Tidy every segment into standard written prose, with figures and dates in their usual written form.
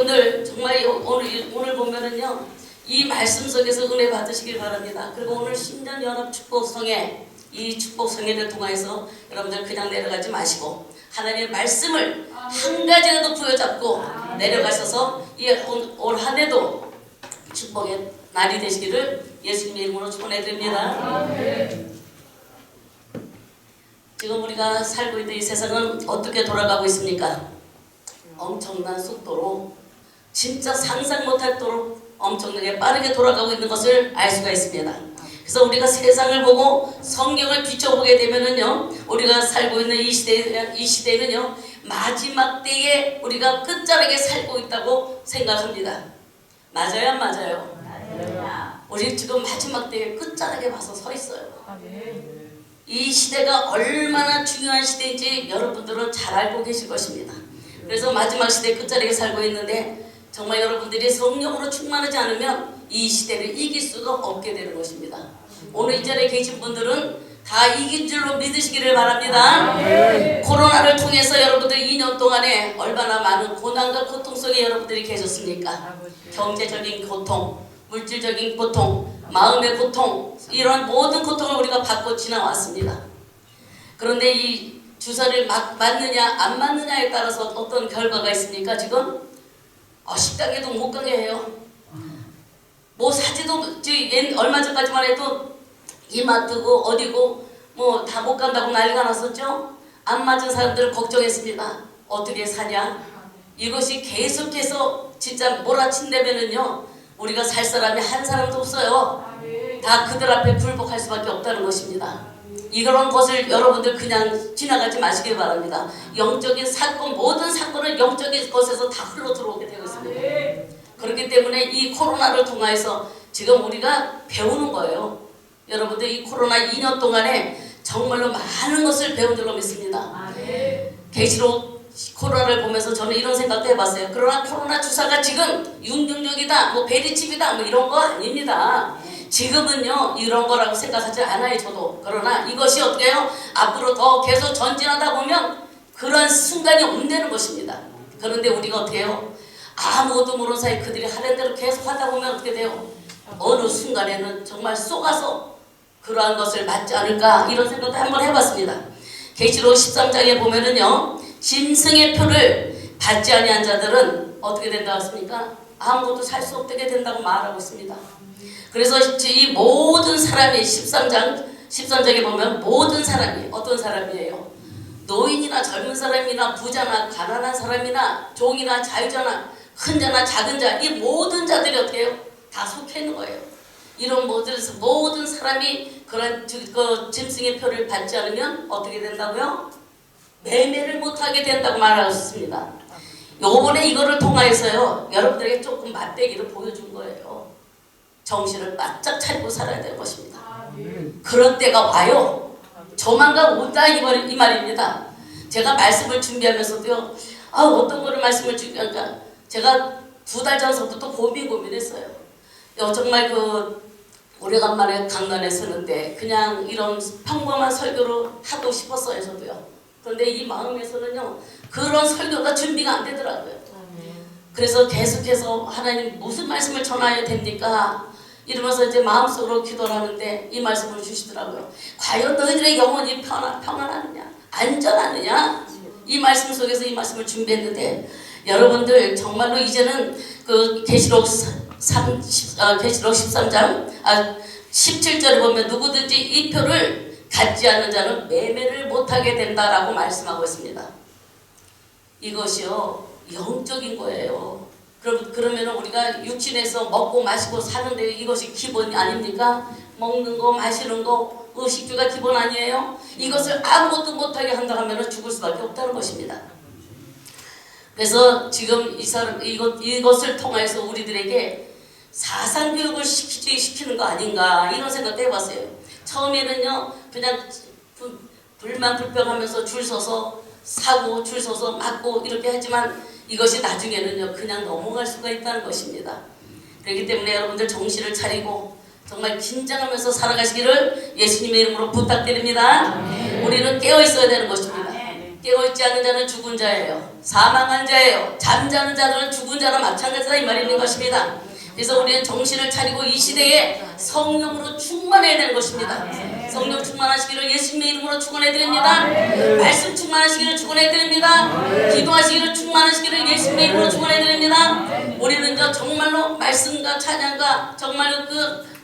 여러분들 정말 오늘 보면은요 이 말씀 속에서 은혜 받으시길 바랍니다. 그리고 오늘 신전연합 축복성회 이 축복성회를 통해서 여러분들 그냥 내려가지 마시고 하나님의 말씀을 한 가지라도 부여잡고 내려가셔서 올 한 해도 축복의 날이 되시기를 예수님의 이름으로 축원해드립니다. 지금 우리가 살고 있는 이 세상은 어떻게 돌아가고 있습니까? 엄청난 속도로 진짜 상상 못할도록 엄청나게 빠르게 돌아가고 있는 것을 알 수가 있습니다. 그래서 우리가 세상을 보고 성경을 비춰보게 되면은요, 우리가 살고 있는 이 시대는요, 마지막 때에 우리가 끝자락에 살고 있다고 생각합니다. 맞아요, 안 맞아요? 우리 지금 마지막 때에 끝자락에 와서 서 있어요. 이 시대가 얼마나 중요한 시대인지 여러분들은 잘 알고 계실 것입니다. 그래서 마지막 시대 끝자락에 살고 있는데 정말 여러분들이 성령으로 충만하지 않으면 이 시대를 이길 수가 없게 되는 것입니다. 오늘 이 자리에 계신 분들은 다 이긴 줄로 믿으시기를 바랍니다. 코로나를 통해서 여러분들 2년 동안에 얼마나 많은 고난과 고통 속에 여러분들이 계셨습니까? 경제적인 고통, 물질적인 고통, 마음의 고통, 이런 모든 고통을 우리가 받고 지나왔습니다. 그런데 이 주사를 맞느냐 안 맞느냐에 따라서 어떤 결과가 있습니까? 지금 식당에도 못 가게 해요. 뭐 사지도 얼마 전까지만 해도 이마트고 어디고 뭐 다 못 간다고 난리가 났었죠. 안 맞은 사람들을 걱정했습니다. 어떻게 사냐? 이것이 계속해서 진짜 몰아친다면은요 우리가 살 사람이 한 사람도 없어요. 다 그들 앞에 굴복할 수밖에 없다는 것입니다. 이런 것을 여러분들 그냥 지나가지 마시길 바랍니다. 영적인 사건, 모든 사건은 영적인 것에서 다 흘러 들어오게 되어 있습니다. 그렇기 때문에 이 코로나를 통해서 지금 우리가 배우는 거예요. 여러분들 이 코로나 2년 동안에 정말로 많은 것을 배운 줄로 믿습니다. 계시록 코로나를 보면서 저는 이런 생각도 해봤어요. 그러나 코로나 주사가 지금 윤경력이다, 뭐 베리칩이다, 뭐 이런 거 아닙니다. 지금은요 이런 거라고 생각하지 않아요 저도. 그러나 이것이 어떻게 해요? 앞으로 더 계속 전진하다 보면 그런 순간이 온다는 것입니다. 그런데 우리가 어떻게 해요? 아무것도 모르는 사이 그들이 하는 대로 계속 하다 보면 어떻게 돼요? 어느 순간에는 정말 속아서 그러한 것을 맞지 않을까 이런 생각도 한번 해봤습니다. 계시록 13장에 보면은요 짐승의 표를 받지 아니한 자들은 어떻게 된다고 했습니까? 아무것도 살 수 없게 된다고 말하고 있습니다. 그래서 이 모든 사람이 13장에 보면 모든 사람이 어떤 사람이에요? 노인이나 젊은 사람이나 부자나 가난한 사람이나 종이나 자유자나 큰 자나 작은 자, 이 모든 자들이 어떻게 해요? 다 속해 있는 거예요. 이런 모든 사람이 그런 짐승의 표를 받지 않으면 어떻게 된다고요? 매매를 못하게 된다고 말하셨습니다. 요번에 이거를 통하여서요 여러분들에게 조금 맞대기를 보여준 거예요. 정신을 바짝 차리고 살아야 될 것입니다. 그런 때가 와요. 조만간 온다 이 말입니다. 제가 말씀을 준비하면서도요 어떤 거를 말씀을 준비할까 제가 2달 전서부터 고민했어요. 정말 오래간만에 강단에 서는데 그냥 이런 평범한 설교를 하고 싶었어요 저도요. 그런데 이 마음에서는요 그런 설교가 준비가 안 되더라고요. 그래서 계속해서 하나님 무슨 말씀을 전해야 됩니까? 이러면서 이제 마음속으로 기도를 하는데 이 말씀을 주시더라고요. 과연 너희들의 영혼이 평안하느냐? 안전하느냐? 이 말씀 속에서 이 말씀을 준비했는데 여러분들 정말로 이제는 계시록 13장 17절에 보면 누구든지 이 표를 갖지 않는 자는 매매를 못하게 된다라고 말씀하고 있습니다. 이것이요 영적인 거예요. 그러면 우리가 육신에서 먹고 마시고 사는데 이것이 기본이 아닙니까? 먹는 거 마시는 거 의식주가 기본 아니에요? 이것을 아무것도 못하게 한다 하면 죽을 수밖에 없다는 것입니다. 그래서 지금 이것을 통해서 우리들에게 사상교육을 시키는 거 아닌가 이런 생각도 해봤어요. 처음에는요 그냥 불만 불평하면서 줄 서서 사고 줄 서서 맞고 이렇게 하지만 이것이 나중에는요 그냥 넘어갈 수가 있다는 것입니다. 그렇기 때문에 여러분들 정신을 차리고 정말 긴장하면서 살아가시기를 예수님의 이름으로 부탁드립니다. 우리는 깨어 있어야 되는 것입니다. 깨어있지 않은 자는 죽은 자예요. 사망한 자예요. 잠자는 자들은 죽은 자나 마찬가지다 이 말이 있는 것입니다. 그래서 우리는 정신을 차리고 이 시대에 성령으로 충만해야 되는 것입니다. 성령 충만하시기를 예수님의 이름으로 축원해드립니다. 말씀 충만하시기를 축원해드립니다. 기도하시기를 충만하시기를 예수님의 이름으로 축원해드립니다. 우리는 정말로 말씀과 찬양과 정말로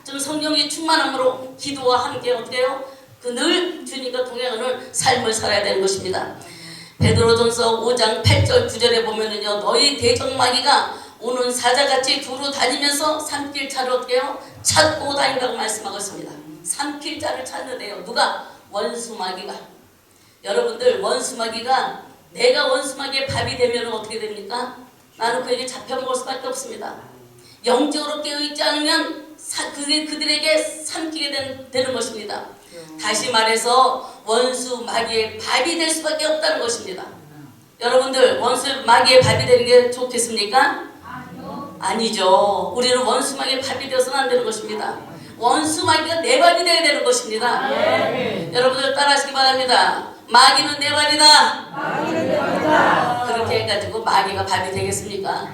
좀 성령이 충만함으로 기도와 함께 어떻게 해요? 늘 주님과 동행하는 삶을 살아야 되는 것입니다. 베드로전서 5장 8절 9절에 보면은요, 너희 대적마귀가 오는 사자같이 두루 다니면서 산길자를 어떻게 해요? 찾고 다닌다고 말씀하고 있습니다. 산길자를 찾는데요. 누가? 원수마귀가. 여러분들, 원수마귀가 내가 원수마귀의 밥이 되면 어떻게 됩니까? 나는 그에게 잡혀먹을 수밖에 없습니다. 영적으로 깨어있지 않으면 그들에게 삼키게 되는 것입니다. 다시 말해서 원수 마귀의 밥이 될 수밖에 없다는 것입니다. 여러분들, 원수 마귀의 밥이 되는 게 좋겠습니까? 아니죠. 우리는 원수 마귀의 밥이 되어서는 안 되는 것입니다. 원수 마귀가 내 밥이 되어야 되는 것입니다. 여러분들 따라하시기 바랍니다. 마귀는 내 밥이다. 그렇게 해가지고 마귀가 밥이 되겠습니까?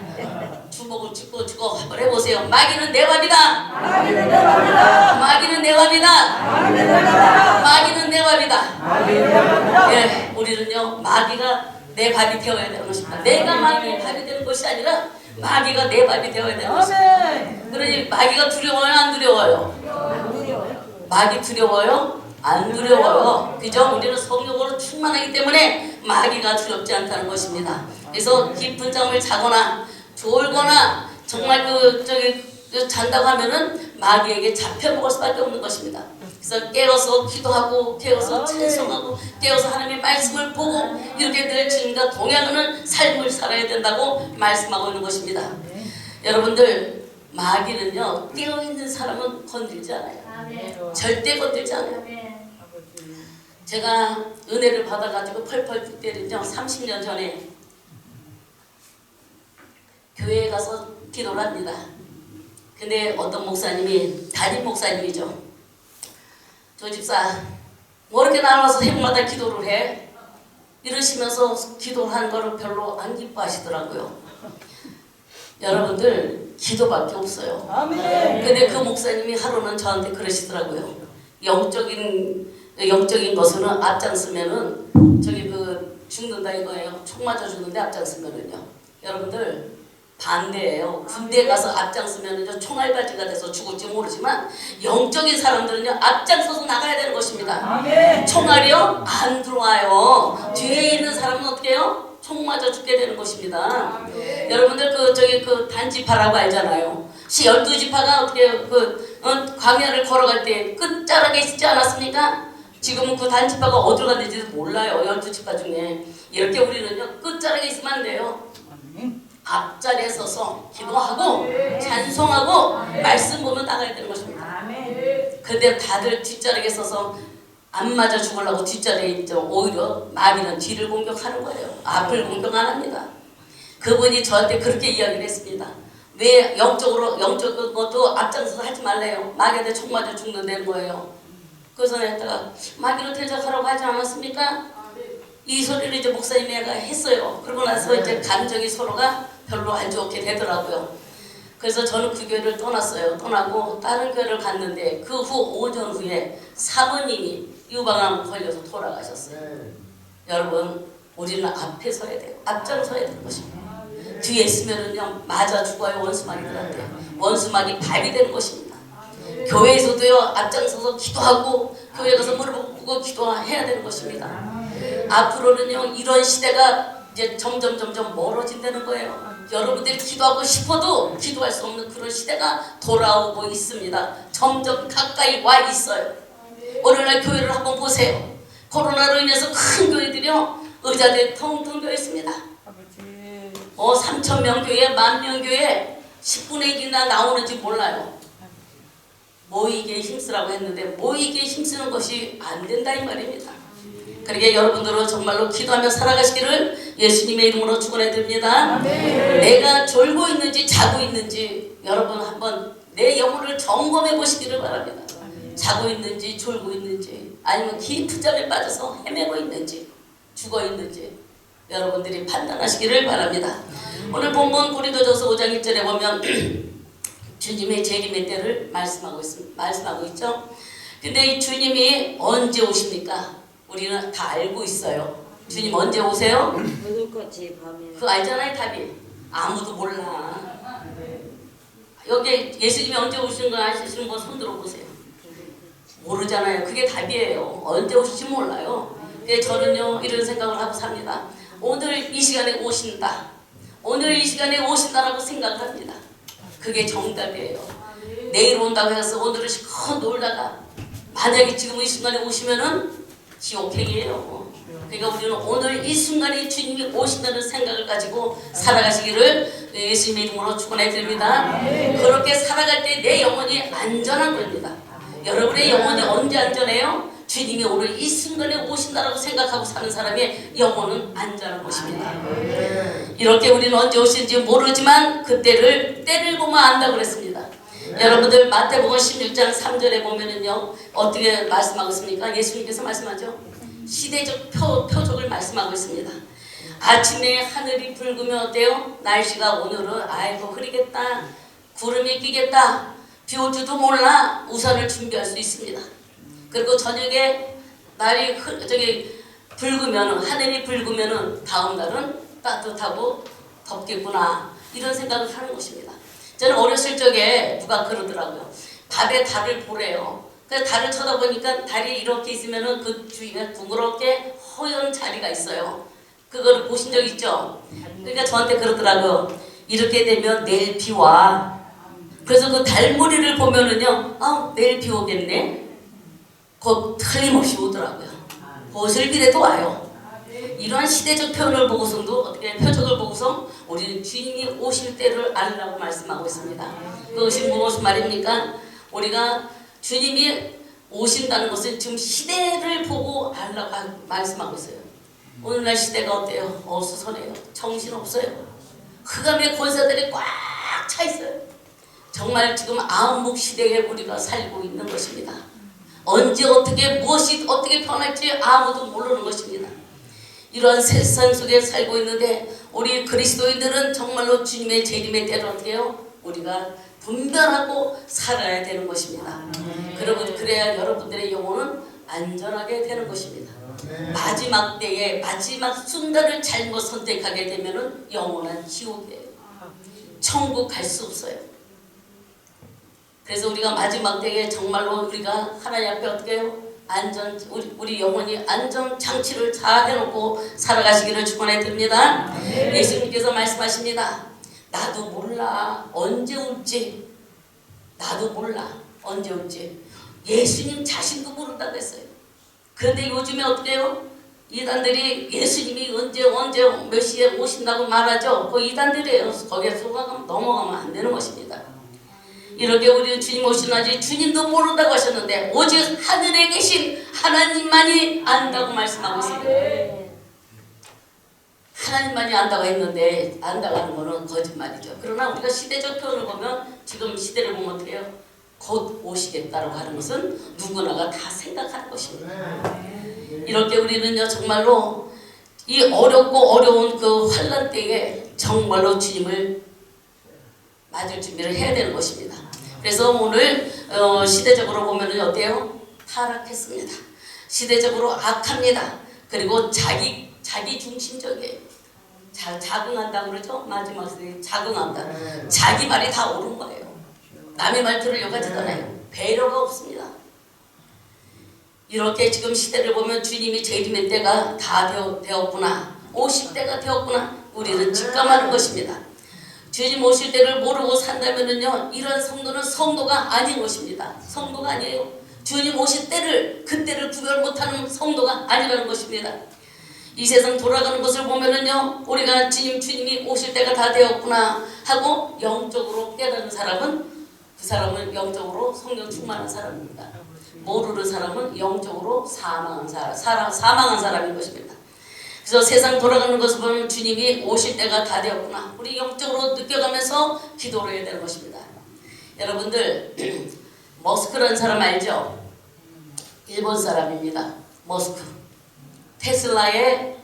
주먹을 쥐고 한번 해보세요. 마귀는 내 밥이다. 마귀는 내 밥이다. 마귀는 내 밥이다. 마귀는 내 밥이다. 예, 우리는요 마귀가 내 밥이 되어야 되는 것입니다. 내가 마귀의 밥이 되는 것이 아니라 마귀가 내 밥이 되어야 되는 것입니다. 그러니 마귀가 두려워요, 안 두려워요? 마귀 두려워요? 안 두려워요. 그죠? 우리는 성령으로 충만하기 때문에 마귀가 두렵지 않다는 것입니다. 그래서 깊은 잠을 자거나 졸거나 정말 잔다고 하면은 마귀에게 잡혀먹을 수밖에 없는 것입니다. 그래서 깨어서 기도하고 깨어서 찬송하고 깨어서 하나님의 말씀을 보고 이렇게 늘 주님과 동행하는 삶을 살아야 된다고 말씀하고 있는 것입니다. 여러분들, 마귀는요 깨어있는 사람은 건들지 않아요. 절대 건들지 않아요. 제가 은혜를 받아가지고 펄펄 뛸 때는요 30년 전에 교회에 가서 기도를 합니다. 근데 어떤 목사님이, 담임 목사님이죠. 조 집사, 뭐 이렇게 나와서 해마다 기도를 해? 이러시면서 기도를 하는 거를 별로 안 기뻐하시더라고요. 여러분들, 기도밖에 없어요. 근데 그 목사님이 하루는 저한테 그러시더라고요. 영적인 것은 앞장서면은 죽는다 이거예요. 총 맞아 죽는데 앞장서면은요. 여러분들, 반대예요. 군대 가서 앞장서면 총알바지가 돼서 죽을지 모르지만 영적인 사람들은요 앞장서서 나가야 되는 것입니다. 총알이요 안 들어와요. 뒤에 있는 사람은 어떻게 해요? 총 맞아 죽게 되는 것입니다. 여러분들 단지파라고 알잖아요. 12지파가 어떻게 광야를 걸어갈 때 끝자락에 있지 않았습니까? 지금은 그 단지파가 어디로 갔는지도 몰라요. 12지파 중에. 이렇게 우리는요 끝자락에 있으면 안 돼요. 앞자리에 서서 기도하고 찬송하고 말씀 보면 나가야 되는 것입니다. 근데 다들 뒷자리에 서서 안 맞아 죽으려고 뒷자리에 있죠. 오히려 마귀는 뒤를 공격하는 거예요. 앞을 공격 안 합니다. 그분이 저한테 그렇게 이야기를 했습니다. 왜 영적인 것도 앞장서서 하지 말래요. 마귀한테 총 맞아 죽는다는 거예요. 그래서 내가 마귀를 대적하라고 하지 않았습니까? 이 소리를 이제 목사님이 했어요. 그러고 나서 이제 감정이 서로가 별로 안 좋게 되더라고요. 그래서 저는 그 교회를 떠났어요. 떠나고 다른 교회를 갔는데 그 후 5년 후에 사모님이 유방암 걸려서 돌아가셨어요. 여러분, 우리는 앞에 서야 돼요. 앞장서야 되는 것입니다. 뒤에 있으면은요 맞아 죽어요. 원수마귀들한테. 원수마귀 밥이 되는 것입니다. 교회에서도요 앞장서서 기도하고 교회 가서 무릎 꿇고 기도해야 되는 것입니다. 앞으로는요 이런 시대가 이제 점점 멀어진다는 거예요. 여러분들이 기도하고 싶어도 기도할 수 없는 그런 시대가 돌아오고 있습니다. 점점 가까이 와 있어요. 오늘날 교회를 한번 보세요. 코로나로 인해서 큰 교회들이요 의자들이 텅텅 비어 있습니다. 3,000명 교회, 10,000명 교회 10분의 1이나 나오는지 몰라요. 모이기에 힘쓰라고 했는데 모이기에 힘쓰는 것이 안 된다 이 말입니다. 그러게 여러분들은 정말로 기도하며 살아가시기를 예수님의 이름으로 축원해드립니다. 내가 졸고 있는지 자고 있는지 여러분 한번 내 영혼을 점검해 보시기를 바랍니다. 자고 있는지 졸고 있는지 아니면 깊은 잠에 빠져서 헤매고 있는지 죽어 있는지 여러분들이 판단하시기를 바랍니다. 오늘 본문 고린도전서 5장 1절에 보면 주님의 재림의 때를 말씀하고 있죠. 근데 이 주님이 언제 오십니까? 우리는 다 알고 있어요. 주님 언제 오세요? 어둠같이 밤에. 그거 알잖아요. 답이 아무도 몰라. 여기 예수님이 언제 오시는 거 아시는 분 손 들어보세요. 모르잖아요. 그게 답이에요. 언제 오실지 몰라요. 그래서 저는요 이런 생각을 하고 삽니다. 오늘 이 시간에 오신다. 오늘 이 시간에 오신다라고 생각합니다. 그게 정답이에요. 내일 온다고 해서 오늘은 실컷 놀다가 만약에 지금 이 순간에 오시면은 지옥행이에요. 그러니까 우리는 오늘 이 순간에 주님이 오신다는 생각을 가지고 살아가시기를 예수님의 이름으로 축원해 드립니다. 그렇게 살아갈 때 내 영혼이 안전한 겁니다. 여러분의 영혼이 언제 안전해요? 주님이 오늘 이 순간에 오신다라고 생각하고 사는 사람의 영혼은 안전한 것입니다. 이렇게 우리는 언제 오시는지 모르지만 그때를 때를 보면 안다고 그랬습니다. 여러분들 마태복음 16장 3절에 보면은요 어떻게 말씀하고 있습니까? 예수님께서 말씀하죠. 시대적 표적을 말씀하고 있습니다. 아침에 하늘이 붉으면 어때요? 날씨가 오늘은 아이고 흐리겠다, 구름이 끼겠다, 비 올 줄도 몰라 우산을 준비할 수 있습니다. 그리고 저녁에 날이 붉으면은 하늘이 붉으면은 다음 날은 따뜻하고 덥겠구나 이런 생각을 하는 것입니다. 저는 어렸을 적에 누가 그러더라고요. 밤에 달을 보래요. 그래서 달을 쳐다보니까 달이 이렇게 있으면은 그 주위에 둥그렇게 허연 자리가 있어요. 그거를 보신 적 있죠? 그러니까 저한테 그러더라고요. 이렇게 되면 내일 비 와. 그래서 그 달무리를 보면은요, 내일 비 오겠네. 그 틀림없이 오더라고요. 보슬비래도 와요. 이러한 시대적 표현을 보고서도 어떻게 표적을 보고서 우리는 주님이 오실 때를 알라고 말씀하고 있습니다. 그것이 무엇 말입니까? 우리가 주님이 오신다는 것은 지금 시대를 보고 알라고 말씀하고 있어요. 오늘날 시대가 어때요? 어수선해요. 정신없어요. 흑암의 권세들이 꽉 차 있어요. 정말 지금 암묵 시대에 우리가 살고 있는 것입니다. 언제 어떻게 무엇이 어떻게 변할지 아무도 모르는 것입니다. 이러한 세상 속에 살고 있는데 우리 그리스도인들은 정말로 주님의 재림의 때를 어떻게 해요? 우리가 분별하고 살아야 되는 것입니다. 그래야 여러분들의 영혼은 안전하게 되는 것입니다. 마지막 때에 마지막 순간을 잘못 선택하게 되면은 영원한 지옥이에요. 천국 갈 수 없어요. 그래서 우리가 마지막 때에 정말로 우리가 하나님 앞에 어떻게 해요? 우리 영혼이 안전 장치를 잘 해놓고 살아가시기를 축원해 드립니다. 예수님께서 말씀하십니다. 나도 몰라 언제 올지. 나도 몰라 언제 올지. 예수님 자신도 모른다고 했어요. 그런데 요즘에 어떻게 해요? 이단들이 예수님이 언제 몇 시에 오신다고 말하죠. 그 이단들이에요. 거기에 속아가면 넘어가면 안 되는 것입니다. 이렇게 우리 주님 오시나지 주님도 모른다고 하셨는데 오직 하늘에 계신 하나님만이 안다고 말씀하고 있습니다. 하나님만이 안다고 했는데 안다고 하는 거는 거짓말이죠. 그러나 우리가 시대적 표현을 보면 지금 시대를 보면 어떻게 해요? 곧 오시겠다라고 하는 것은 누구나가 다 생각하는 것입니다. 이렇게 우리는요 정말로 이 어렵고 어려운 그 환난 때에 정말로 주님을 맞을 준비를 해야 되는 것입니다. 그래서 오늘 시대적으로 보면은 어때요? 타락했습니다. 시대적으로 악합니다. 그리고 자기 중심적이에요. 자긍한다고 그러죠? 마지막에 자긍한다. 자기 말이 다 옳은 거예요. 남의 말 들으려고 하지않아요. 배려가 없습니다. 이렇게 지금 시대를 보면 주님이 재림의 때가 다 되었구나. 오실 때가 되었구나. 우리는 직감하는 것입니다. 주님 오실 때를 모르고 산다면은요, 이런 성도는 성도가 아닌 것입니다. 성도가 아니에요. 주님 오실 때를, 그때를 구별 못하는 성도가 아니라는 것입니다. 이 세상 돌아가는 것을 보면은요, 우리가 주님이 오실 때가 다 되었구나 하고 영적으로 깨닫는 사람은 그 사람은 영적으로 성령 충만한 사람입니다. 모르는 사람은 영적으로 사망한 사람인 것입니다. 그래서 세상 돌아가는 것을 보면 주님이 오실 때가 다 되었구나. 우리 영적으로 느껴가면서 기도를 해야 되는 것입니다. 여러분들 머스크라는 사람 알죠? 일본 사람입니다. 머스크. 테슬라의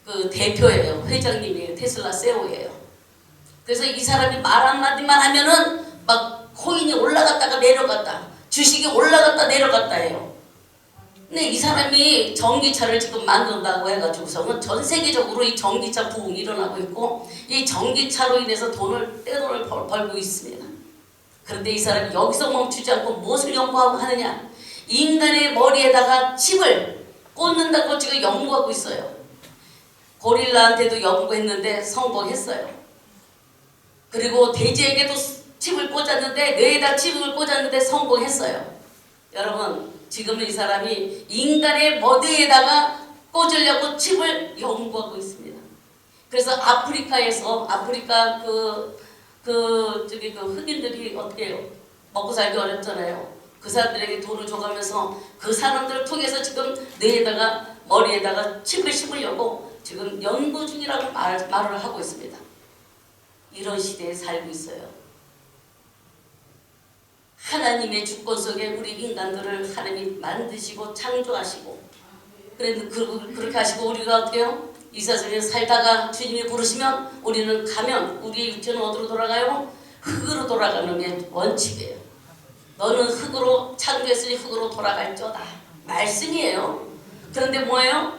그 대표예요. 회장님이에요. 테슬라 CEO예요. 그래서 이 사람이 말 한마디만 하면은 막 코인이 올라갔다가 내려갔다, 주식이 올라갔다 내려갔다 해요. 근데 이 사람이 전기차를 지금 만든다고 해가지고서는 전 세계적으로 이 전기차 부흥이 일어나고 있고, 이 전기차로 인해서 떼돈을 벌고 있습니다. 그런데 이 사람이 여기서 멈추지 않고 무엇을 연구하느냐? 인간의 머리에다가 칩을 꽂는다고 지금 연구하고 있어요. 고릴라한테도 연구했는데 성공했어요. 그리고 돼지에게도 칩을 꽂았는데, 뇌에다 칩을 꽂았는데 성공했어요. 여러분, 지금은 이 사람이 인간의 머리에다가 꽂으려고 칩을 연구하고 있습니다. 그래서 아프리카 저기 흑인들이 어떻게 해요? 먹고 살기 어렵잖아요. 그 사람들에게 돈을 줘가면서 그 사람들을 통해서 지금 뇌에다가 머리에다가 칩을 심으려고 지금 연구 중이라고 말을 하고 있습니다. 이런 시대에 살고 있어요. 하나님의 주권 속에 우리 인간들을 하나님이 만드시고 창조하시고, 그렇게 하시고 우리가 어떻게 해요? 이 세상에 살다가 주님이 부르시면 우리는 가면 우리의 육체는 어디로 돌아가요? 흙으로 돌아가는 게 원칙이에요. 너는 흙으로 창조했으니 흙으로 돌아갈저다. 말씀이에요. 그런데 뭐예요?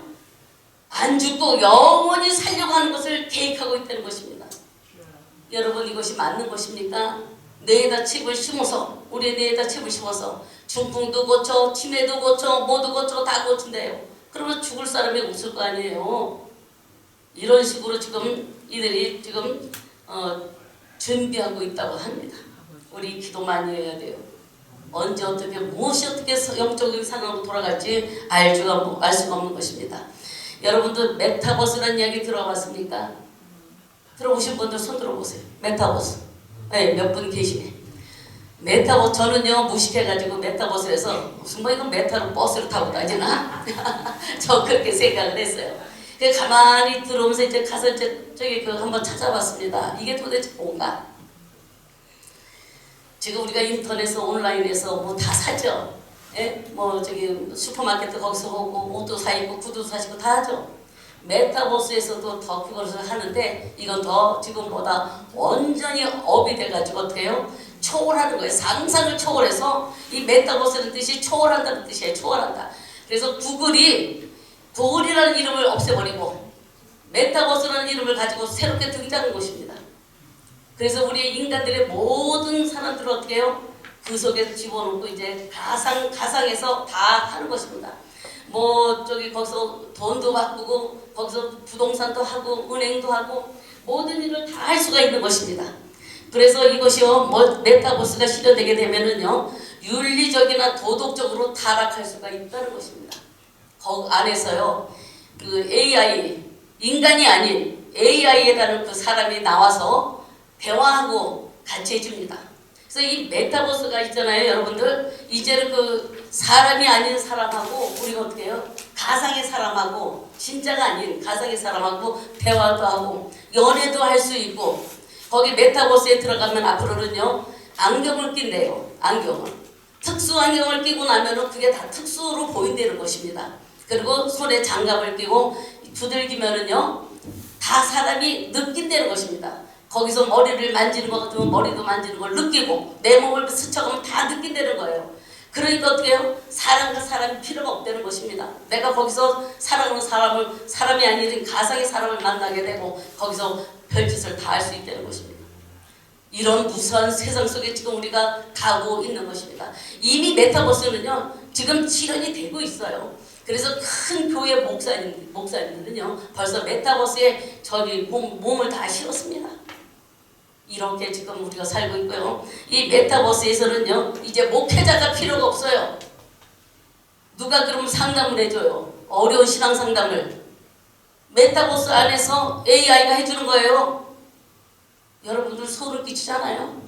안 죽고 영원히 살려고 하는 것을 계획하고 있다는 것입니다. 여러분, 이것이 맞는 것입니까? 뇌에다 칩을 심어서, 우리의 뇌에다 칩을 심어서 중풍도 고쳐, 치매도 고쳐, 뭐도 고쳐, 다 고친대요. 그러면 죽을 사람이 없을 거 아니에요. 이런 식으로 지금 이들이 지금 준비하고 있다고 합니다. 우리 기도 많이 해야 돼요. 언제 어떻게 무엇이 어떻게 영적인 상황으로 돌아갈지 알 수가 없는 것입니다. 여러분들 메타버스라는 이야기 들어봤습니까? 들어보신 분들 손 들어보세요. 메타버스. 네, 몇 분 계시네. 메타버스, 저는요 무식해가지고 메타버스에서 무슨 뭐 이건 메타로 버스를 타고 다니나? 저 그렇게 생각을 했어요. 그 가만히 들어오면서 이제 가서 이제 저기 한번 찾아봤습니다. 이게 도대체 뭔가? 지금 우리가 인터넷에서 온라인에서 뭐 다 사죠. 예? 뭐 저기 슈퍼마켓도 거기서 보고 옷도 사 입고 구두 사시고 다 하죠. 메타버스에서도 더 그것을 하는데 이건 더 지금보다 완전히 업이 돼가지고 어떻게 해요? 초월하는 거예요. 상상을 초월해서, 이 메타버스라는 뜻이 초월한다는 뜻이에요. 초월한다. 그래서 구글이라는 이름을 없애버리고 메타버스라는 이름을 가지고 새롭게 등장한 것입니다. 그래서 우리 인간들의 모든 사람들을 어떻게 해요? 그 속에 집어넣고 이제 가상에서 다 하는 것입니다. 뭐 저기 거기서 돈도 바꾸고 거기서 부동산도 하고 은행도 하고 모든 일을 다 할 수가 있는 것입니다. 그래서 이것이요, 메타버스가 실현되게 되면은요, 윤리적이나 도덕적으로 타락할 수가 있다는 것입니다. 그 안에서요, 그 AI, 인간이 아닌 AI라는 그 사람이 나와서 대화하고 같이 해줍니다. 그래서 이 메타버스가 있잖아요, 여러분들. 이제는 그 사람이 아닌 사람하고 우리가 어떻게 해요? 가상의 사람하고, 진짜가 아닌 가상의 사람하고 대화도 하고 연애도 할 수 있고, 거기 메타버스에 들어가면 앞으로는요, 안경을 낀대요. 안경을. 특수 안경을 끼고 나면은 그게 다 특수로 보인다는 것입니다. 그리고 손에 장갑을 끼고 두들기면은요, 다 사람이 느낀다는 것입니다. 거기서 머리를 만지는 것 같으면 머리도 만지는 걸 느끼고, 내 몸을 스쳐가면 다 느낀다는 거예요. 그러니까 어떻게 해요? 사람과 사람이 필요가 없다는 것입니다. 내가 거기서 사랑하는 사람이 아닌 가상의 사람을 만나게 되고 거기서 별짓을 다 할 수 있다는 것입니다. 이런 무수한 세상 속에 지금 우리가 가고 있는 것입니다. 이미 메타버스는요, 지금 실현이 되고 있어요. 그래서 큰 교회 목사님들은요, 벌써 메타버스에 저기 몸을 다 실었습니다. 이렇게 지금 우리가 살고 있고요. 이 메타버스에서는요, 이제 목회자가 필요가 없어요. 누가 그러면 상담을 해줘요. 어려운 신앙 상담을. 메타버스 안에서 AI가 해주는 거예요. 여러분들 소름 끼치잖아요.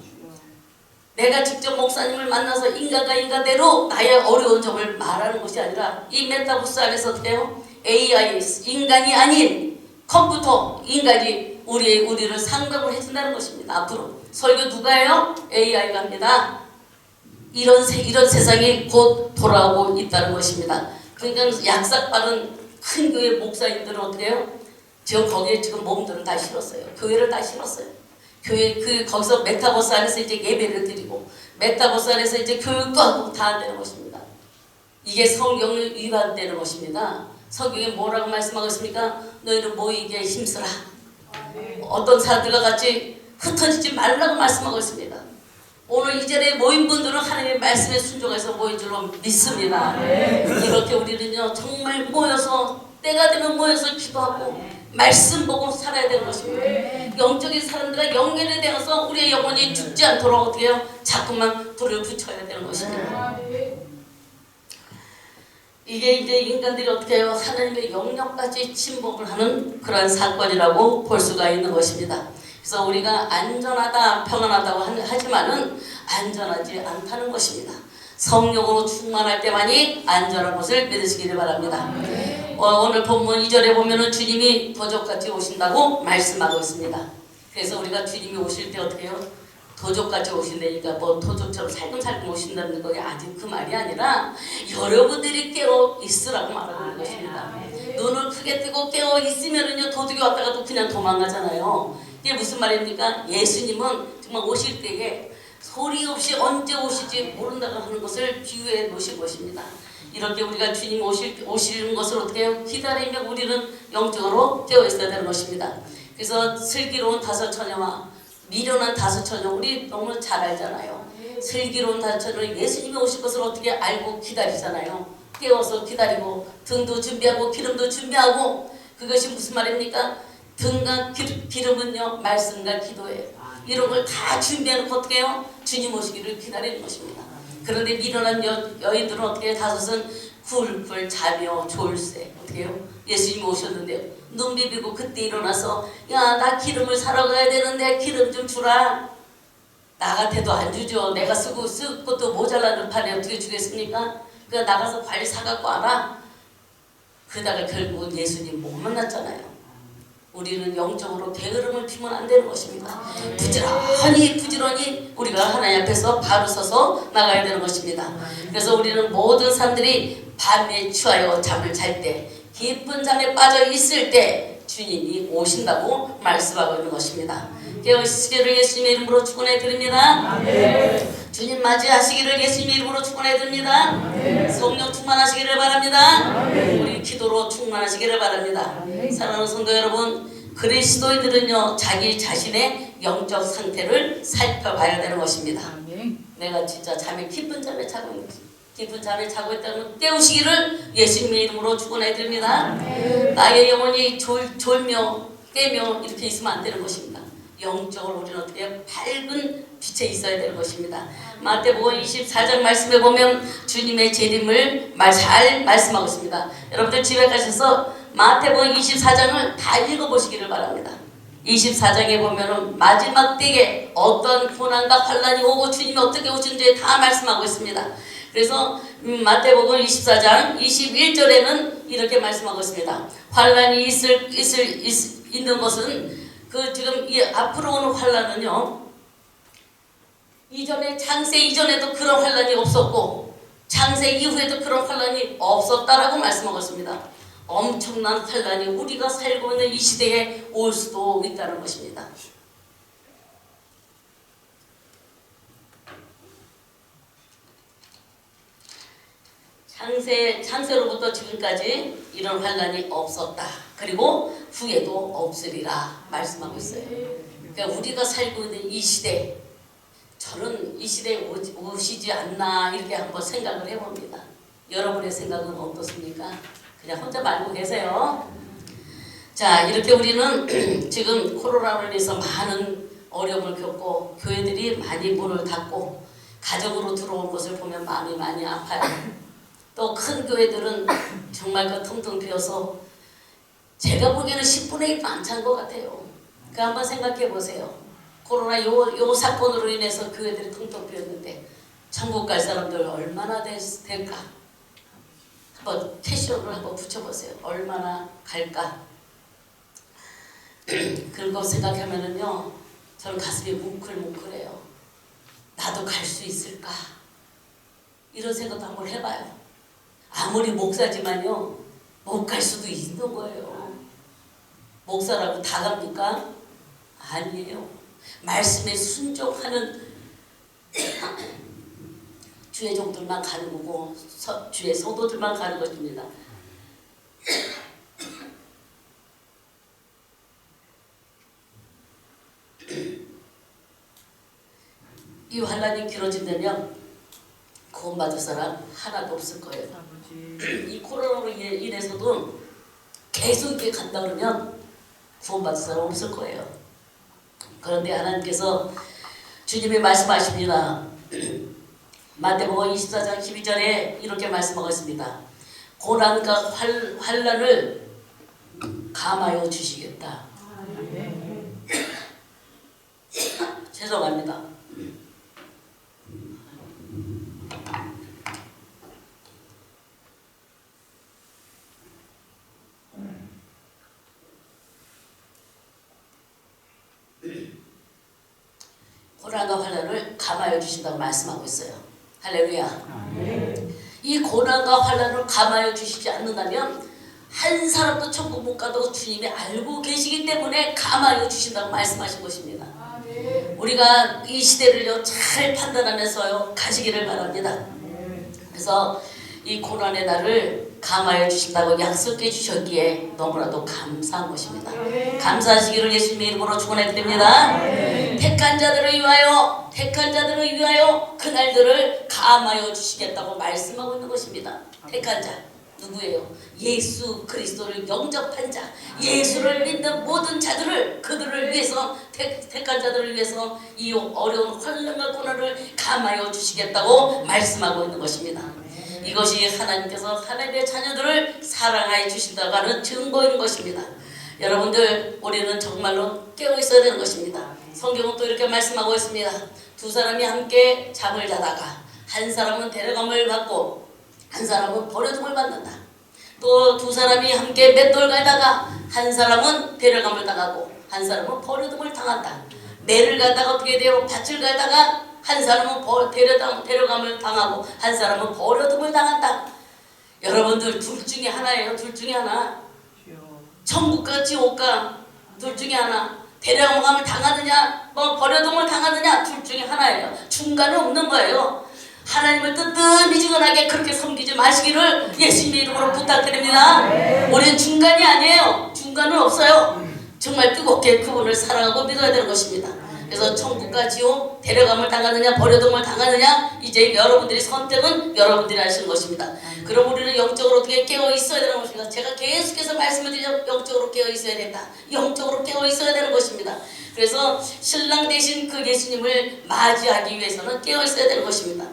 내가 직접 목사님을 만나서 인간과 인간대로 나의 어려운 점을 말하는 것이 아니라, 이 메타버스 안에서 어떻게 해요? AI, 인간이 아닌 컴퓨터, 인간이 우리를 상담을 해준다는 것입니다. 앞으로 설교 누가 해요? AI가 합니다. 이런 세상이 곧 돌아오고 있다는 것입니다. 그러니까 약삭 빠른 큰 교회 목사님들은 어떻게 해요? 지금 거기에 지금 몸들을 다 실었어요. 교회를 다 실었어요. 교회 거기서 메타버스 안에서 이제 예배를 드리고 메타버스 안에서 이제 교육도 하고 다 되는 것입니다. 이게 성경을 위반되는 것입니다. 성경에 뭐라고 말씀하고 있습니까? 너희는 모이기에 힘쓰라. 어떤 사람들과 같이 흩어지지 말라고 말씀하고 있습니다. 오늘 이 자리에 모인 분들은 하나님의 말씀에 순종해서 모인 줄로 믿습니다. 이렇게 우리는요 정말 모여서 때가 되면 모여서 기도하고 말씀 보고 살아야 되는 것입니다. 영적인 사람들과 연결이 되어서 우리의 영혼이 죽지 않도록 어떻게 해요? 자꾸만 불을 붙여야 되는 것입니다. 이게 이제 인간들이 어떻게 해요? 하나님의 영역까지 침범을 하는 그런 사건이라고 볼 수가 있는 것입니다. 그래서 우리가 안전하다, 평안하다고 하지만은 안전하지 않다는 것입니다. 성령으로 충만할 때만이 안전한 것을 믿으시기를 바랍니다. 오늘 본문 2절에 보면은 주님이 도적같이 오신다고 말씀하고 있습니다. 그래서 우리가 주님이 오실 때 어떻게 해요? 도적같이 오신다니까 뭐 도적처럼 살금살금 오신다는 거 아직 그 말이 아니라 여러분들이 깨어 있으라고 말하고 있는 것입니다. 눈을 크게 뜨고 깨어 있으면은요 도둑이 왔다가도 그냥 도망가잖아요. 이게 무슨 말입니까? 예수님은 정말 오실 때에 소리 없이 언제 오실지 모른다고 하는 것을 비유해 놓으신 것입니다. 이렇게 우리가 주님 오시는 것을 어떻게 해요? 기다리며 우리는 영적으로 깨어 있어야 되는 것입니다. 그래서 슬기로운 다섯 처녀와 미련한 다섯 처녀 우리 너무 잘 알잖아요. 슬기로운 다섯 처녀는 예수님이 오실 것을 어떻게 알고 기다리잖아요. 깨워서 기다리고 등도 준비하고 기름도 준비하고 그것이 무슨 말입니까? 등과 기름은요 말씀과 기도예요. 이런 걸 다 준비해놓고 어떻게 해요? 주님 오시기를 기다리는 것입니다. 그런데 미련한 여인들은 어떻게 해요? 다섯은 굴굴 자며 졸세 어떻게 해요? 예수님이 오셨는데 눈 비비고 그때 일어나서 야 나 기름을 사러 가야 되는데 기름 좀 주라. 나 같아도 안 주죠. 내가 쓸 것도 모자라는 판에 어떻게 주겠습니까? 그냥 나가서 빨리 사갖고 와라. 그러다가 결국은 예수님 못 만났잖아요. 우리는 영적으로 게으름을 피면 안 되는 것입니다. 부지런히 우리가 하나님 앞에서 바로 서서 나가야 되는 것입니다. 그래서 우리는 모든 사람들이 밤에 취하여 잠을 잘 때 깊은 잠에 빠져 있을 때 주님이 오신다고 말씀하고 있는 것입니다. 깨어있으시기를 예수님의 이름으로 축원해 드립니다. 주님 맞이하시기를 예수님의 이름으로 축원해 드립니다. 성령 충만하시기를 바랍니다. 우리 기도로 충만하시기를 바랍니다. 사랑하는 성도 여러분, 그리스도인들은요 자기 자신의 영적 상태를 살펴봐야 되는 것입니다. 내가 진짜 깊은 잠에 자고 있는 것입니다. 깊은 잠에 자고 있다면 깨우시기를 예수님의 이름으로 축원해 드립니다. 나의 영혼이 졸며 깨며 이렇게 있으면 안 되는 것입니다. 영적으로 우리는 어떻게 밝은 빛에 있어야 되는 것입니다. 마태복음 24장 말씀에 보면 주님의 재림을 잘 말씀하고 있습니다. 여러분들 집에 가셔서 마태복음 24장을 다 읽어보시기를 바랍니다. 24장에 보면은 마지막 때에 어떤 고난과 환난이 오고 주님이 어떻게 오신지 다 말씀하고 있습니다. 그래서 마태복음 24장 21절에는 이렇게 말씀하고 있습니다. 환난이 있는 것은 지금 이 앞으로 오는 환난은요. 이전에 창세 이전에도 그런 환난이 없었고 창세 이후에도 그런 환난이 없었다라고 말씀하고 있습니다. 엄청난 환난이 우리가 살고 있는 이 시대에 올 수도 있다는 것입니다. 창세로부터 지금까지 이런 환난이 없었다. 그리고 후에도 없으리라 말씀하고 있어요. 그러니까 우리가 살고 있는 이 시대, 저는 이 시대에 오시지 않나 이렇게 한번 생각을 해봅니다. 여러분의 생각은 어떻습니까? 그냥 혼자 말고 계세요. 자, 이렇게 우리는 지금 코로나로 인해서 많은 어려움을 겪고 교회들이 많이 문을 닫고 가정으로 들어온 것을 보면 마음이 많이 아파요. 또 큰 교회들은 정말 텅텅 비어서 제가 보기에는 10분의 1도 안 찬 것 같아요. 그 한번 생각해 보세요. 코로나 요 사건으로 인해서 교회들이 텅텅 비었는데 천국 갈 사람들 얼마나 될까? 한번 캐시어를 한번 붙여보세요. 얼마나 갈까? 그런 생각하면은요, 저는 가슴이 뭉클뭉클해요. 나도 갈 수 있을까? 이런 생각도 한번 해봐요. 아무리 목사지만요, 못 갈 수도 있는 거예요. 목사라고 다 갑니까? 아니에요. 말씀에 순종하는 주의 종들만 가는 거고 주의 성도들만 가는 것입니다. 이 환란이 길어진다면 구원받을 사람 하나도 없을 거예요. 이 코로나로 인해서도 계속 이렇게 간다 그러면 구원받을 사람 없을 거예요. 그런데 하나님께서 주님이 말씀하십니다. 마태복음 24장 12절에 이렇게 말씀하고 있습니다. 고난과 환란을 감하여 주시겠다. 죄송합니다. 고난과 환란을 감하여 주신다고 말씀하고 있어요. 할렐루야. 이 고난과 환란을 감하여 주시지 않는다면 한 사람도 천국 못 가도 주님이 알고 계시기 때문에 감하여 주신다고 말씀하신 것입니다. 우리가 이 시대를요 잘 판단하면서요 가시기를 바랍니다. 그래서 이 고난의 날을 감하여 주신다고 약속해 주셨기에 너무나도 감사한 것입니다. 감사하시기를 예수님의 이름으로 축원해드립니다. 택한 자들을 위하여 그날들을 감하여 주시겠다고 말씀하고 있는 것입니다. 택한 자 누구예요? 예수 그리스도를 영접한 자, 예수를 믿는 모든 자들을, 그들을 위해서, 택한 자들을 위해서 이 어려운 환난과 고난을 감하여 주시겠다고 말씀하고 있는 것입니다. 이것이 하나님께서 하나님의 자녀들을 사랑하여 주신다고 하는 증거인 것입니다. 여러분들, 우리는 정말로 깨어 있어야 되는 것입니다. 성경은 또 이렇게 말씀하고 있습니다. 두 사람이 함께 잠을 자다가 한 사람은 데려감을 받고 한 사람은 버려둠을 받는다. 또 두 사람이 함께 맷돌 갈다가 한 사람은 데려감을 당하고 한 사람은 버려둠을 당한다. 매를 갈다가 어떻게 돼요? 밭을 갈다가 한 사람은 데려감을 당하고 한 사람은 버려둠을 당한다. 여러분들 둘 중에 하나예요. 둘 중에 하나. 천국과 지옥과 둘 중에 하나. 데려감을 당하느냐 버려둠을 당하느냐 둘 중에 하나예요. 중간에 없는 거예요. 하나님을 뜨뜻미지근하게 그렇게 섬기지 마시기를 예수님의 이름으로 부탁드립니다. 우리는 중간이 아니에요. 중간은 없어요. 정말 뜨겁게 그분을 사랑하고 믿어야 되는 것입니다. 그래서 천국과 지옥, 데려감을 당하느냐 버려둠을 당하느냐 이제 여러분들이 선택은 여러분들이 하시는 것입니다. 그럼 우리는 영적으로 어떻게 깨어 있어야 되는 것입니다. 제가 계속해서 말씀을 드리죠. 영적으로 깨어 있어야 된다. 영적으로 깨어 있어야 되는 것입니다. 그래서 신랑 대신 그 예수님을 맞이하기 위해서는 깨어 있어야 되는 것입니다.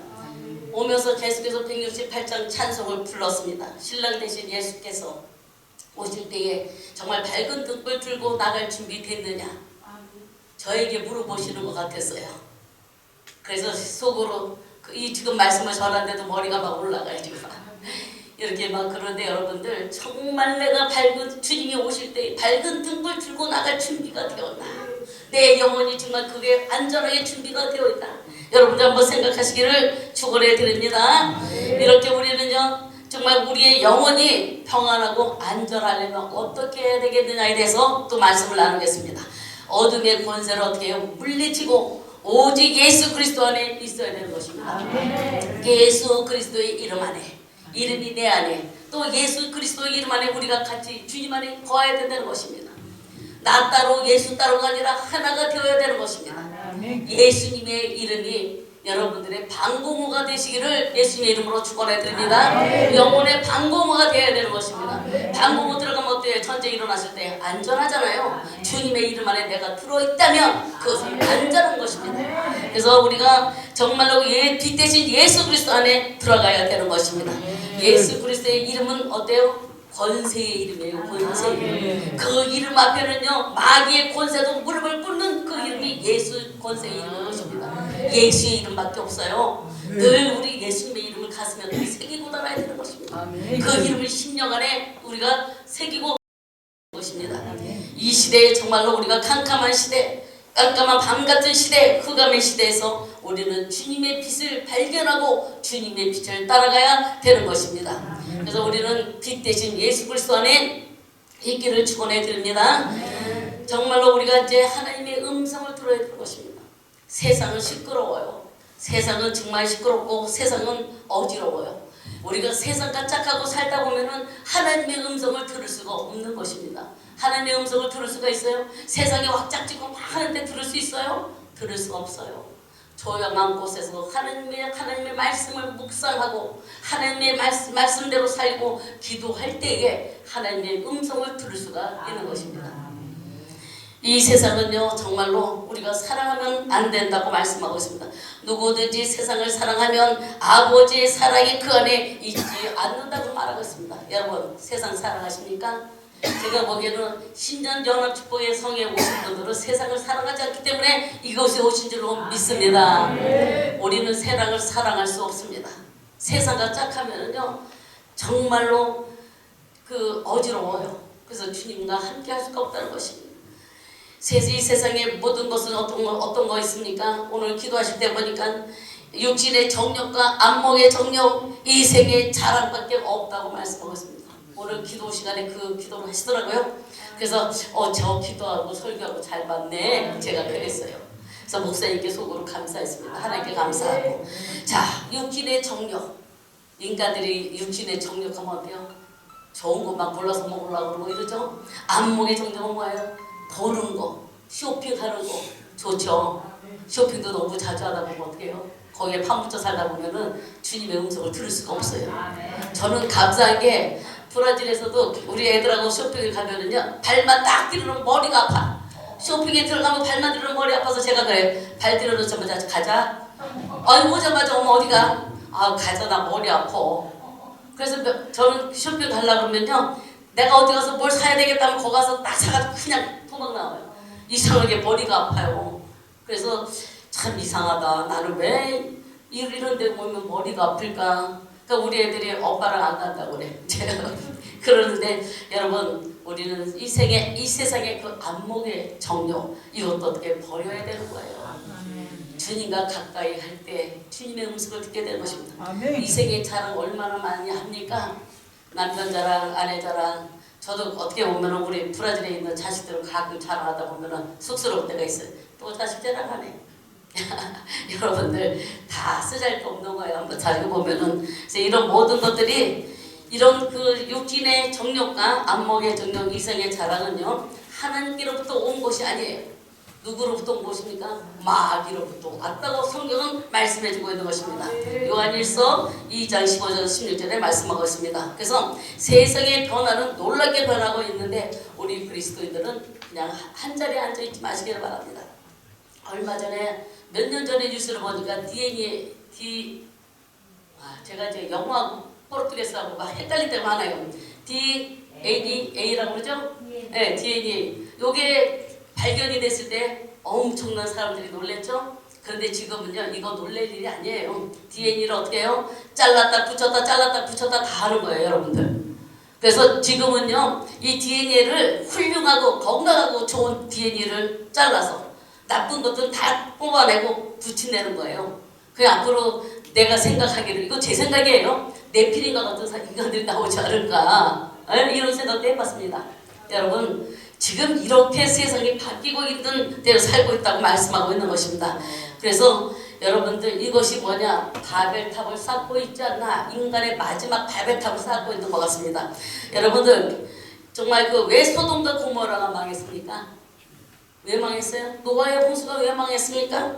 오면서 계속해서 168장 찬송을 불렀습니다. 신랑 대신 예수께서 오실 때에 정말 밝은 등불 들고 나갈 준비 됐느냐 저에게 물어보시는 것 같았어요. 그래서 속으로 이 지금 말씀을 전하는데도 머리가 막 올라가야지 이렇게 막. 그런데 여러분들 정말 내가 주님이 오실 때 밝은 등불 들고 나갈 준비가 되었나, 내 영혼이 정말 그게 안전하게 준비가 되어 있다. 여러분들 한번 생각하시기를 축원해 드립니다. 이렇게 우리는요 정말 우리의 영혼이 평안하고 안전하려면 어떻게 해야 되겠느냐에 대해서 또 말씀을 나누겠습니다. 어둠의 권세를 어떻게 해요? 물리치고 오직 예수 그리스도 안에 있어야 되는 것입니다. 예수 그리스도의 이름 안에, 이름이 내 안에, 또 예수 그리스도의 이름 안에 우리가 같이 주님 안에 거해야 된다는 것입니다. 나 따로 예수 따로가 아니라 하나가 되어야 되는 것입니다. 예수님의 이름이 여러분들의 방공호가 되시기를 예수님의 이름으로 축원해 드립니다. 영혼의 방공호가 되어야 되는 것입니다. 방공호 들어가면 어때요? 전쟁 일어났을 때 안전하잖아요. 주님의 이름 안에 내가 들어있다면 그것은 안전한 것입니다. 그래서 우리가 정말로 빛 대신 예수 그리스도 안에 들어가야 되는 것입니다. 예수 그리스도의 이름은 어때요? 권세의 이름이에요. 권세의 이름. 그 이름 앞에는요 마귀의 권세도 무릎을 꿇는 그 이름이 예수 권세의 이름인 것입니다. 예수의 이름밖에 없어요. 늘 우리 예수님의 이름을 가슴에 새기고 달아야 되는 것입니다. 그 이름을 심령 안에 우리가 새기고 것입니다. 이 시대에 정말로 우리가 캄캄한 시대, 깜깜한 밤 같은 시대, 흑암의 시대에서 우리는 주님의 빛을 발견하고 주님의 빛을 따라가야 되는 것입니다. 그래서 우리는 빛 대신 예수 그리스도 안에 있기를 축원해 드립니다. 정말로 우리가 이제 하나님의 음성을 들어야 될 것입니다. 세상은 시끄러워요. 세상은 정말 시끄럽고 세상은 어지러워요. 우리가 세상과 짝하고 살다 보면은 하나님의 음성을 들을 수가 없는 것입니다. 하나님의 음성을 들을 수가 있어요? 세상에 왁짝지고 막 하는데 들을 수 있어요? 들을 수가 없어요. 조용한 곳에서 하나님의 말씀을 묵상하고 하나님의 말씀대로 살고 기도할 때에 하나님의 음성을 들을 수가 있는 것입니다. 이 세상은요 정말로 우리가 사랑하면 안 된다고 말씀하고 있습니다. 누구든지 세상을 사랑하면 아버지의 사랑이 그 안에 있지 않는다고 말하고 있습니다. 여러분 세상 사랑하십니까? 제가 보기에는 신전연합축복의 성에 오신 분들은 세상을 사랑하지 않기 때문에 이곳에 오신 줄로 믿습니다. 우리는 세상을 사랑할 수 없습니다. 세상과 짝하면은요 정말로 어지러워요. 그래서 주님과 함께 할 수가 없다는 것입니다. 이 세상에 모든 것은 어떤 거 있습니까? 오늘 기도하실 때 보니까 육신의 정욕과 안목의 정욕, 이 생의 자랑밖에 없다고 말씀하고 있습니다. 오늘 기도 시간에 그 기도를 하시더라고요. 그래서 저 기도하고 설교하고 잘 봤네 제가 그랬어요. 그래서 목사님께 속으로 감사했습니다. 하나님께 감사하고. 자, 육신의 정욕. 인간들이 육신의 정욕하면 어때요? 좋은 것만 골라서 먹으려고 그러고 이러죠. 안목의 정욕은 뭐예요? 보는 거, 쇼핑하는 거 좋죠. 쇼핑도 너무 자주 하다 보면 어떻게 해요? 거기에 파묻혀 살다 보면은 주님의 음성을 들을 수가 없어요. 저는 감사한 게 브라질에서도 우리 애들하고 쇼핑을 가면은요 발만 딱 들으면 머리가 아파. 쇼핑에 들어가면 발만 들으면 머리 아파서 제가 그래. 발 들어놓자마자 가자. 아니 오자마자 엄마 어디가? 아 가자 나 머리 아파. 그래서 저는 쇼핑 가려고 그러면요 내가 어디 가서 뭘 사야 되겠다면 거기 가서 딱 사가지고 그냥 도망 나와요. 이상하게 머리가 아파요. 그래서 참 이상하다. 나는 왜 이런 데 보면 머리가 아플까? 그러니까 우리 애들이 오빠랑 안 간다고 그래. 그러는데 여러분 우리는 이 세상의 그 안목의 정욕 이것도 어떻게 버려야 되는 거예요. 주님과 가까이 할 때 주님의 음성을 듣게 되는 것입니다. 이 생의 자랑 얼마나 많이 합니까? 남편 자랑, 아내 자랑. 저도 어떻게 보면 우리 브라질에 있는 자식들을 가끔 자랑하다 보면 쑥스러울 때가 있어요. 또 자식 자랑하네. 여러분들 다 쓰잘데없는 거예요. 한번 잘 보면은 이런 모든 것들이 이런 그 육신의 정욕과 안목의 정욕, 이성의 자랑은요 하나님께로부터 온 것이 아니에요. 누구로부터 온 것입니까? 마귀로부터 왔다고 성경은 말씀해주고 있는 것입니다. 요한일서 2장 15절 16절에 말씀하고 있습니다. 그래서 세상의 변화는 놀랍게 변하고 있는데 우리 그리스도인들은 그냥 한 자리에 앉아있지 마시기를 바랍니다. 얼마 전에 몇 년 전에 뉴스를 보니까 제가 이제 영어하고 포르투게스하고 막 헷갈릴 때가 많아요. DNA라고 그러죠? 네, DNA. 요게 발견이 됐을 때 엄청난 사람들이 놀랬죠? 그런데 지금은요 이거 놀랄 일이 아니에요. DNA를 어떻게 해요? 잘랐다 붙였다 다 하는 거예요 여러분들. 그래서 지금은요 이 DNA를 훌륭하고 건강하고 좋은 DNA를 잘라서 나쁜 것들은 다 뽑아내고 붙여내는 거예요. 그냥 앞으로 내가 생각하기를 이거 제 생각이에요. 네피림과 같은 인간들이 나오지 않을까 이런 생각도 해봤습니다. 여러분 지금 이렇게 세상이 바뀌고 있는 데로 살고 있다고 말씀하고 있는 것입니다. 그래서 여러분들 이것이 뭐냐? 바벨탑을 쌓고 있지 않나? 인간의 마지막 바벨탑을 쌓고 있는 것 같습니다. 여러분들 정말 왜 소돔과 고모라가 망했습니까? 왜 망했어요? 노아의 홍수가 왜 망했습니까?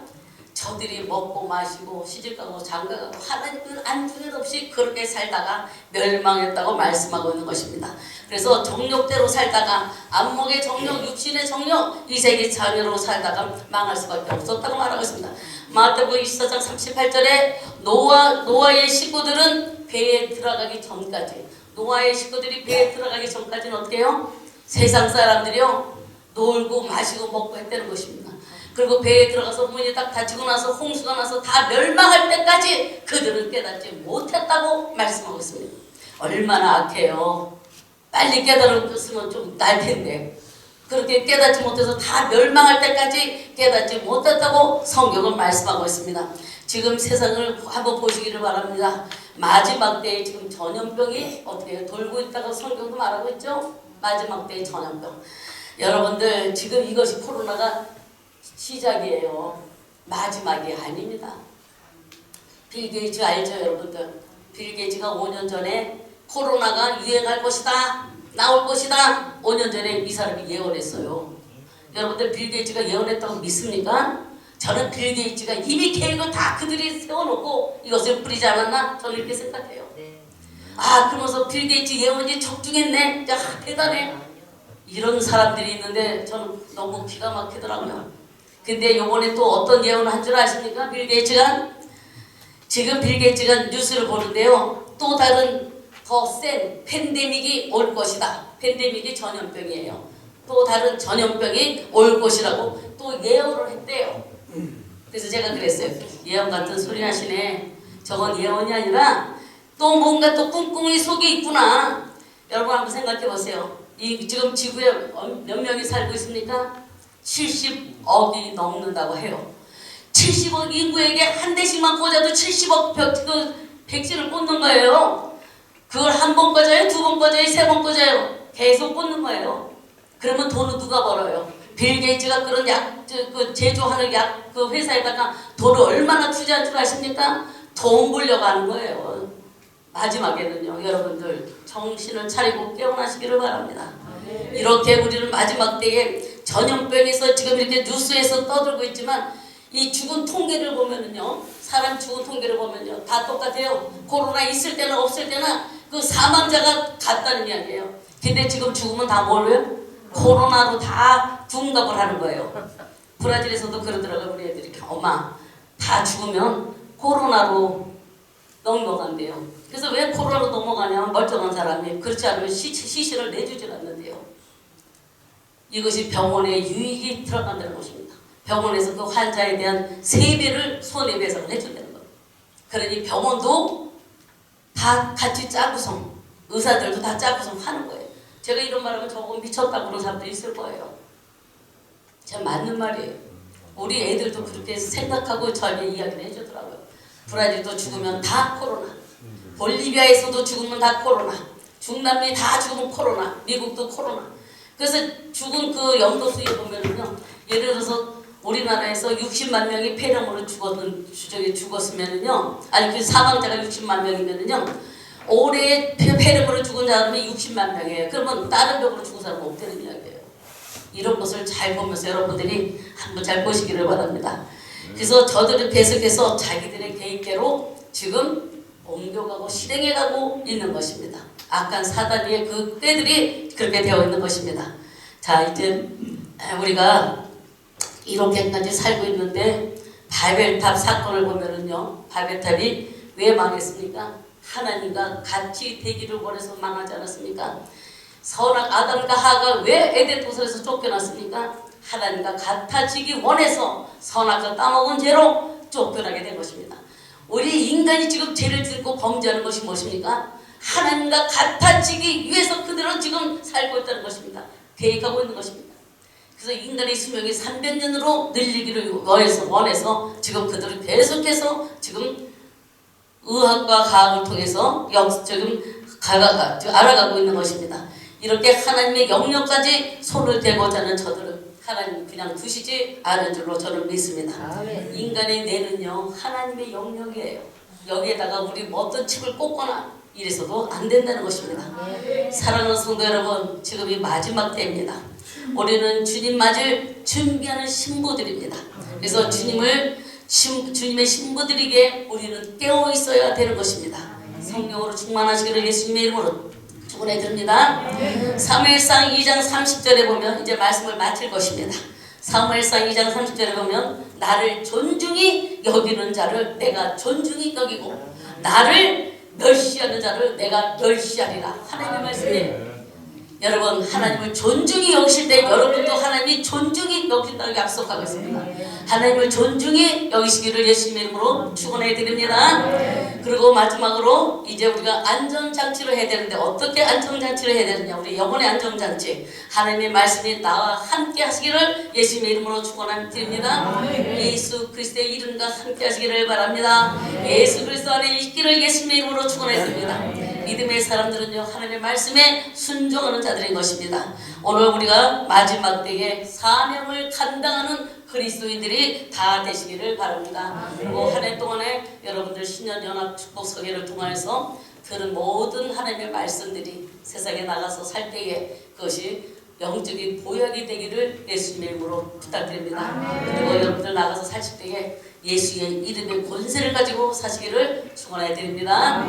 저들이 먹고 마시고 시집가고 장가가고 하나님은 안중에도 없이 그렇게 살다가 멸망했다고 말씀하고 있는 것입니다. 그래서 정욕대로 살다가 안목의 정욕, 육신의 정욕, 이 세계 자녀로 살다가 망할 수밖에 없었다고 말하고 있습니다. 마태복음 24장 38절에 노아의 식구들은 배에 들어가기 전까지 노아의 식구들이 배에 들어가기 전까지는 어떻게 해요? 세상 사람들이요 놀고 마시고 먹고 했다는 것입니다. 그리고 배에 들어가서 문이 딱 닫히고 나서 홍수가 나서 다 멸망할 때까지 그들은 깨닫지 못했다고 말씀하고 있습니다. 얼마나 악해요. 빨리 깨달았으면 좀 날 텐데 그렇게 깨닫지 못해서 다 멸망할 때까지 깨닫지 못했다고 성경은 말씀하고 있습니다. 지금 세상을 한번 보시기를 바랍니다. 마지막 때에 지금 전염병이 어떻게 돌고 있다고 성경도 말하고 있죠. 마지막 때의 전염병. 여러분들 지금 이것이 코로나가 시작이에요. 마지막이 아닙니다. 빌 게이츠 알죠 여러분들? 빌 게이츠가 5년 전에 코로나가 유행할 것이다, 나올 것이다, 5년 전에 이 사람이 예언했어요. 여러분들 빌 게이츠가 예언했다고 믿습니까? 저는 빌 게이츠가 이미 계획을 다 그들이 세워놓고 이것을 뿌리지 않았나? 저는 이렇게 생각해요. 아, 그러면서 빌 게이츠 예언이 적중했네. 야, 대단해. 이런 사람들이 있는데 저는 너무 기가 막히더라고요. 근데 요번에 또 어떤 예언을 한 줄 아십니까? 빌 게이츠가 지금 빌 게이츠가 뉴스를 보는데요. 또 다른 더 센 팬데믹이 올 것이다. 팬데믹이 전염병이에요. 또 다른 전염병이 올 것이라고 또 예언을 했대요. 그래서 제가 그랬어요. 예언 같은 소리 하시네. 저건 예언이 아니라 또 뭔가 또 꿍꿍이 속에 있구나. 여러분 한번 생각해 보세요. 지금 지구에 몇 명이 살고 있습니까? 70억이 넘는다고 해요. 70억 인구에게 한 대씩만 꽂아도 70억 백신을 꽂는 거예요. 그걸 한 번 꽂아요? 두 번 꽂아요? 세 번 꽂아요? 계속 꽂는 거예요. 그러면 돈은 누가 벌어요? 빌 게이츠가 그런 제조하는 약 회사에다가 돈을 얼마나 투자한 줄 아십니까? 돈 벌려고 하는 거예요. 마지막에는요, 여러분들 정신을 차리고 깨어나시기를 바랍니다. 이렇게 우리는 마지막 때에 전염병에서 지금 이렇게 뉴스에서 떠들고 있지만 이 죽은 통계를 보면은요, 사람 죽은 통계를 보면요, 다 똑같아요. 코로나 있을 때나 없을 때나 그 사망자가 같다는 이야기예요. 근데 지금 죽으면 다 뭐예요? 코로나로 다 둔갑을 하는 거예요. 브라질에서도 그러더라고요. 우리 애들이 엄마 다 죽으면 코로나로 넘어간대요. 그래서 왜 코로나로 넘어가냐면 멀쩡한 사람이 그렇지 않으면 시신을 내주질 않는데요. 이것이 병원의 유익이 들어간다는 것입니다. 병원에서 그 환자에 대한 세배를 손해배상을 해준다는 거예요. 그러니 병원도 다 같이 짜구성, 의사들도 다 짜구성 하는 거예요. 제가 이런 말하면 저거 미쳤다고 그런 사람들이 있을 거예요. 참 맞는 말이에요. 우리 애들도 그렇게 생각하고 저에게 이야기를 해주더라고요. 브라질도 죽으면 다 코로나, 볼리비아에서도 죽으면 다 코로나, 중남미 다 죽으면 코로나, 미국도 코로나. 그래서 죽은 그 연도수에 보면은요, 예를 들어서 우리나라에서 60만 명이 폐렴으로 죽었으면은요, 아니 그 사망자가 60만 명이면은요, 올해 폐렴으로 죽은 사람이 60만 명이에요. 그러면 다른 병으로 죽은 사람은 없다는 이야기예요. 이런 것을 잘 보면서 여러분들이 한번 잘 보시기를 바랍니다. 그래서 저들은 계속해서 자기들의 계획대로 지금 옮겨가고 실행해가고 있는 것입니다. 악한 사단의 그 꾀들이 그렇게 되어 있는 것입니다. 자, 이제 우리가 이렇게까지 살고 있는데 바벨탑 사건을 보면은요, 바벨탑이 왜 망했습니까? 하나님과 같이 되기를 원해서 망하지 않았습니까? 선악 아담과 하가 왜 에덴 동산에서 쫓겨났습니까? 하나님과 같아지기 원해서 선악과 따먹은 죄로 쫓겨나게 된 것입니다. 우리 인간이 지금 죄를 짓고 범죄하는 것이 무엇입니까? 하나님과 같아지기 위해서 그들은 지금 살고 있다는 것입니다. 계획하고 있는 것입니다. 그래서 인간의 수명이 300년으로 늘리기를 원해서 지금 그들은 계속해서 지금 의학과 과학을 통해서 지금 알아가고 있는 것입니다. 이렇게 하나님의 영역까지 손을 대고자 하는 저들은 하나님 그냥 두시지 않은 줄로 저는 믿습니다. 아멘. 인간의 뇌는요, 하나님의 영역이에요. 여기에다가 우리 어떤 칩을 꽂거나 이래서도 안 된다는 것입니다. 아멘. 사랑하는 성도 여러분, 지금이 마지막 때입니다. 우리는 주님 맞을 준비하는 신부들입니다. 그래서 주님의 신부들에게 우리는 깨어 있어야 되는 것입니다. 성령으로 충만하시기를 예수님의 이름으로 축원해 드립니다. 사무엘상 2장 30절에 보면 이제 말씀을 마칠 것입니다. 사무엘상 2장 30절에 보면 나를 존중히 여기는 자를 내가 존중히 여기고 나를 멸시하는 자를 내가 멸시하리라. 하나님의 말씀이에요. 여러분, 하나님을 존중히 여기실 때 여러분도 하나님이 존중히 여기신다고 약속하고 있습니다. 하나님을 존중히 여기시기를 예수님의 이름으로 축원해 드립니다. 그리고 마지막으로 이제 우리가 안전장치를 해야 되는데 어떻게 안전장치를 해야 되느냐? 우리 영혼의 안전장치, 하나님의 말씀이 나와 함께 하시기를 예수님의 이름으로 축원해 드립니다. 예수 그리스도의 이름과 함께 하시기를 바랍니다. 예수 그리스도 안에 있기를 예수님의 이름으로 축원해 드립니다. 믿음의 사람들은요 하나님의 말씀에 순종하는 자들인 것입니다. 오늘 우리가 마지막 때에 사명을 감당하는 그리스도인들이 다 되시기를 바랍니다. 그리고 한 해 동안에 여러분들 신년연합 축복서계를 통해서 들은 모든 하나님의 말씀들이 세상에 나가서 살 때에 그것이 영적인 보약이 되기를 예수님의 이름으로 부탁드립니다. 그리고 여러분들 나가서 사실 때에 예수의 이름의 권세를 가지고 사시기를 축원해 드립니다.